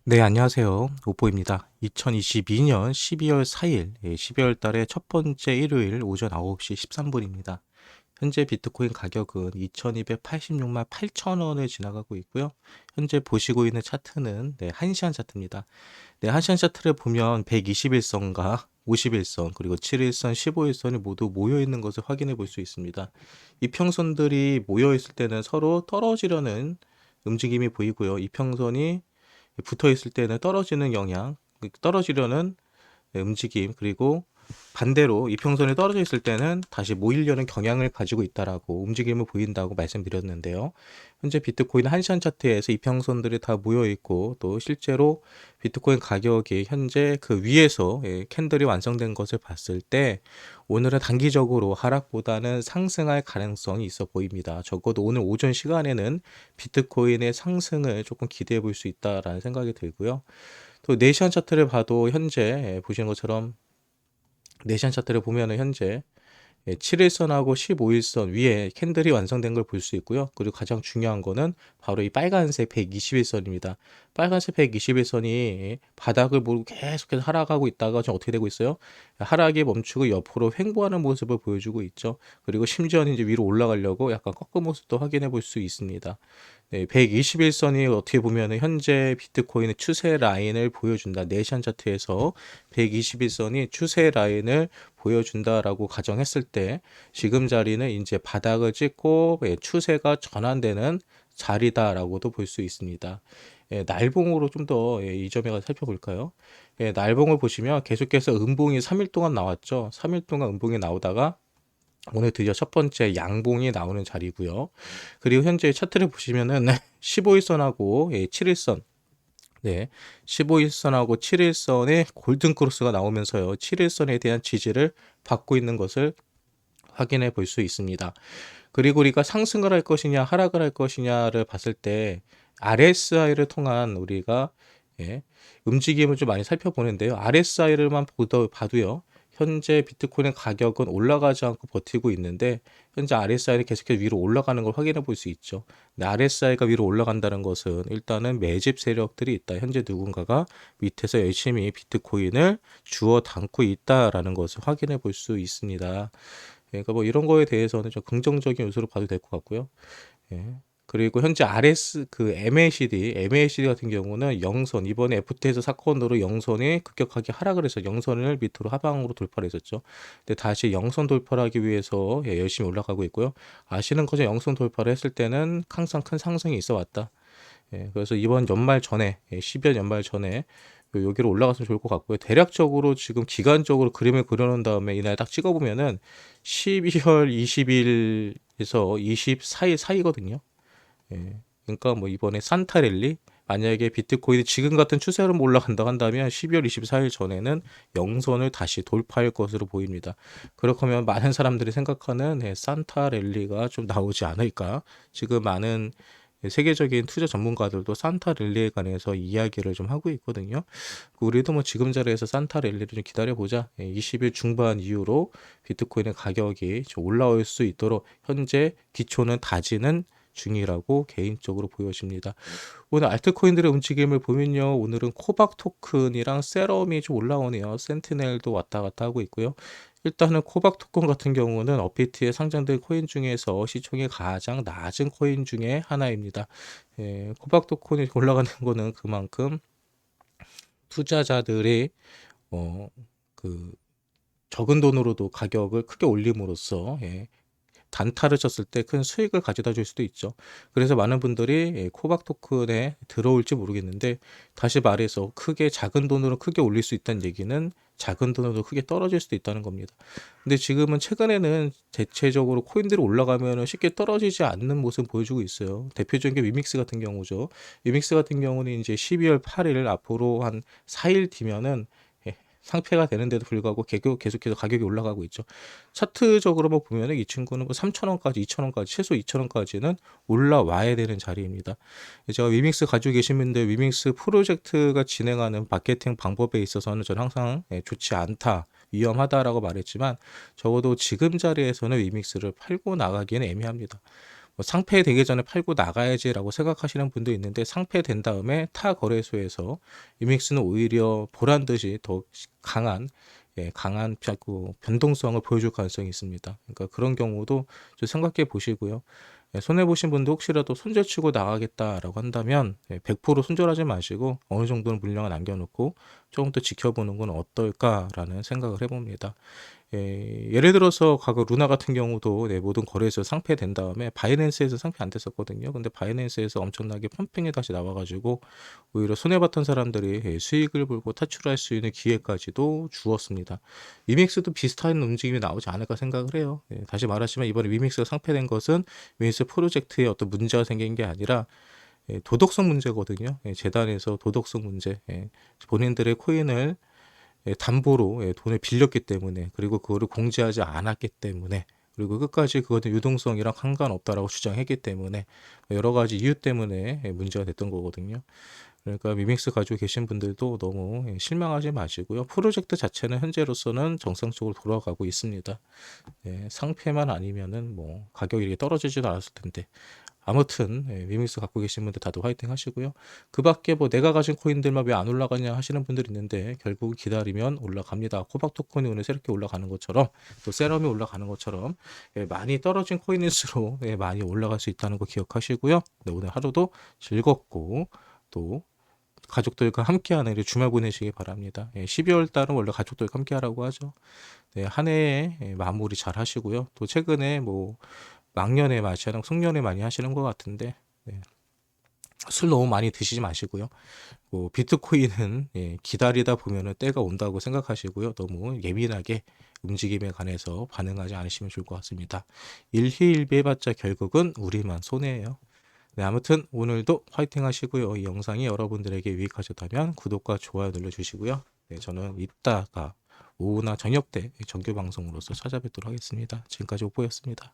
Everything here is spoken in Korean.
네, 안녕하세요. 오뽀입니다. 2022년 12월 4일, 12월 달의 첫 번째 일요일 오전 9시 13분입니다. 현재 비트코인 가격은 2286만 8천 원을 지나가고 있고요. 현재 보시고 있는 차트는 1시간 차트입니다. 1시간 차트를 보면 121선과 51선, 그리고 7일선, 15일선이 모두 모여 있는 것을 확인해 볼 수 있습니다. 이평선들이 모여 있을 때는 서로 떨어지려는 움직임이 보이고요. 이평선이 붙어 있을 때는 떨어지는 영향, 떨어지려는 움직임, 그리고 반대로 이평선이 떨어져 있을 때는 다시 모이려는 경향을 가지고 있다라고 움직임을 보인다고 말씀드렸는데요. 현재 비트코인 한시간 차트에서 이평선들이 다 모여 있고, 또 실제로 비트코인 가격이 현재 그 위에서 캔들이 완성된 것을 봤을 때 오늘은 단기적으로 하락보다는 상승할 가능성이 있어 보입니다. 적어도 오늘 오전 시간에는 비트코인의 상승을 조금 기대해 볼 수 있다라는 생각이 들고요. 또 네시간 차트를 봐도 현재 보시는 것처럼 네시간 차트를 보면은 현재 7일선하고 15일선 위에 캔들이 완성된 걸 볼 수 있고요. 그리고 가장 중요한 거는 바로 이 빨간색 121선입니다. 빨간색 121선이 바닥을 모르고 계속해서 하락하고 있다가 지금 어떻게 되고 있어요? 하락이 멈추고 옆으로 횡보하는 모습을 보여주고 있죠. 그리고 심지어는 이제 위로 올라가려고 약간 꺾은 모습도 확인해 볼 수 있습니다. 네, 121선이 어떻게 보면 현재 비트코인의 추세 라인을 보여준다. 네시간 차트에서 121선이 추세 라인을 보여준다라고 가정했을 때 지금 자리는 이제 바닥을 찍고 추세가 전환되는 자리다라고도 볼 수 있습니다. 날봉으로 좀 더 이 점에 가서 살펴볼까요? 날봉을 보시면 계속해서 음봉이 3일 동안 나왔죠. 3일 동안 음봉이 나오다가 오늘 드디어 첫 번째 양봉이 나오는 자리고요. 그리고 현재 차트를 보시면은 15일선하고 7일선, 네, 15일선하고 7일선의 골든 크로스가 나오면서요. 7일선에 대한 지지를 받고 있는 것을 확인해 볼 수 있습니다. 그리고 우리가 상승을 할 것이냐 하락을 할 것이냐를 봤을 때 RSI를 통한 우리가 움직임을 좀 많이 살펴보는데요. RSI를만 봐도요. 현재 비트코인 가격은 올라가지 않고 버티고 있는데 현재 RSI는 계속해서 위로 올라가는 걸 확인해 볼 수 있죠. 근데 RSI가 위로 올라간다는 것은 일단은 매집 세력들이 있다. 현재 누군가가 밑에서 열심히 비트코인을 주워 담고 있다라는 것을 확인해 볼 수 있습니다. 그러니까 뭐 이런 거에 대해서는 좀 긍정적인 요소로 봐도 될 것 같고요. 예. 그리고 현재 RS 그 MACD 같은 경우는 영선 이번에 FTX 사건으로 영선이 급격하게 하락을 해서 영선을 밑으로 하방으로 돌파를 했었죠. 근데 다시 영선 돌파를 하기 위해서 열심히 올라가고 있고요. 아시는 거죠? 영선 돌파를 했을 때는 항상 큰 상승이 있어 왔다. 그래서 이번 연말 전에 12월 연말 전에 여기로 올라갔으면 좋을 것 같고요. 대략적으로 지금 기간적으로 그림을 그려놓은 다음에 이날 딱 찍어보면은 12월 20일에서 24일 사이거든요. 그러니까 뭐 이번에 산타랠리 만약에 비트코인이 지금 같은 추세로 올라간다 한다면 12월 24일 전에는 영선을 다시 돌파할 것으로 보입니다. 그렇게 하면 많은 사람들이 생각하는 산타랠리가 좀 나오지 않을까. 지금 많은 세계적인 투자 전문가들도 산타랠리에 관해서 이야기를 좀 하고 있거든요. 우리도 뭐 지금 자리에서 산타랠리를 좀 기다려보자. 20일 중반 이후로 비트코인의 가격이 좀 올라올 수 있도록 현재 기초는 다지는 중이라고 개인적으로 보여집니다. 오늘 알트코인들의 움직임을 보면요. 오늘은 코박 토큰이랑 세럼이 좀 올라오네요. 센티넬도 왔다 갔다 하고 있고요. 일단은 코박 토큰 같은 경우는 업비트에 상장된 코인 중에서 시총이 가장 낮은 코인 중에 하나입니다. 코박 토큰이 올라가는 거는 그만큼 투자자들이 어, 그 적은 돈으로도 가격을 크게 올림으로써 단타를 쳤을 때 큰 수익을 가져다 줄 수도 있죠. 그래서 많은 분들이 코박 토큰에 들어올지 모르겠는데 다시 말해서 크게 작은 돈으로 크게 올릴 수 있다는 얘기는 작은 돈으로 크게 떨어질 수도 있다는 겁니다. 근데 지금은 최근에는 대체적으로 코인들이 올라가면 쉽게 떨어지지 않는 모습 보여주고 있어요. 대표적인 게 위믹스 같은 경우죠. 위믹스 같은 경우는 이제 12월 8일 앞으로 한 4일 뒤면은 상폐가 되는데도 불구하고 계속해서 가격이 올라가고 있죠. 차트적으로만 보면은 이 친구는 뭐 3,000원까지, 2,000원까지, 최소 2,000원까지는 올라와야 되는 자리입니다. 제가 위믹스 가지고 계신 분들, 위믹스 프로젝트가 진행하는 마케팅 방법에 있어서는 저는 항상 좋지 않다, 위험하다라고 말했지만 적어도 지금 자리에서는 위믹스를 팔고 나가기는 애매합니다. 뭐 상폐되기 전에 팔고 나가야지라고 생각하시는 분도 있는데 상폐된 다음에 타 거래소에서 위믹스는 오히려 보란 듯이 더 강한 강한 변동성을 보여줄 가능성이 있습니다. 그러니까 그런 경우도 좀 생각해 보시고요. 손해 보신 분도 혹시라도 손절치고 나가겠다라고 한다면 100% 손절하지 마시고 어느 정도는 물량을 남겨놓고 조금 더 지켜보는 건 어떨까라는 생각을 해봅니다. 예를 들어서 과거 루나 같은 경우도 모든 거래에서 상폐된 다음에 바이낸스에서 상폐 안 됐었거든요. 근데 바이낸스에서 엄청나게 펌핑이 다시 나와가지고 오히려 손해봤던 사람들이 수익을 불고 탈출할 수 있는 기회까지도 주었습니다. 위믹스도 비슷한 움직임이 나오지 않을까 생각을 해요. 다시 말하지만 이번에 위믹스가 상폐된 것은 위믹스 프로젝트에 어떤 문제가 생긴 게 아니라 도덕성 문제거든요. 재단에서 도덕성 문제, 본인들의 코인을 담보로 돈을 빌렸기 때문에, 그리고 그거를 공지하지 않았기 때문에, 그리고 끝까지 그것은 유동성이랑 상관없다라고 주장했기 때문에 여러 가지 이유 때문에 문제가 됐던 거거든요. 그러니까 미믹스 가지고 계신 분들도 너무 실망하지 마시고요. 프로젝트 자체는 현재로서는 정상적으로 돌아가고 있습니다. 상패만 아니면은 뭐 가격이 이렇게 떨어지지도 않았을 텐데. 아무튼 미믹스 갖고 계신 분들 다들 화이팅 하시고요. 그 밖에 뭐 내가 가진 코인들만 왜 안 올라가냐 하시는 분들이 있는데 결국 기다리면 올라갑니다. 코박 토큰이 오늘 새롭게 올라가는 것처럼 또 세럼이 올라가는 것처럼 많이 떨어진 코인일수록 많이 올라갈 수 있다는 거 기억하시고요. 네, 오늘 하루도 즐겁고 또 가족들과 함께하는 주말 보내시기 바랍니다. 12월 달은 원래 가족들과 함께하라고 하죠. 네, 한 해에 마무리 잘 하시고요. 또 최근에 뭐 막년에 마시는 송년회 많이 하시는 것 같은데 술 너무 많이 드시지 마시고요. 뭐 비트코인은 기다리다 보면은 때가 온다고 생각하시고요. 너무 예민하게 움직임에 관해서 반응하지 않으시면 좋을 것 같습니다. 일희일비해봤자 결국은 우리만 손해예요. 네, 아무튼 오늘도 화이팅 하시고요. 이 영상이 여러분들에게 유익하셨다면 구독과 좋아요 눌러주시고요. 네, 저는 이따가 오후나 저녁 때 정규 방송으로서 찾아뵙도록 하겠습니다. 지금까지 오뽀였습니다.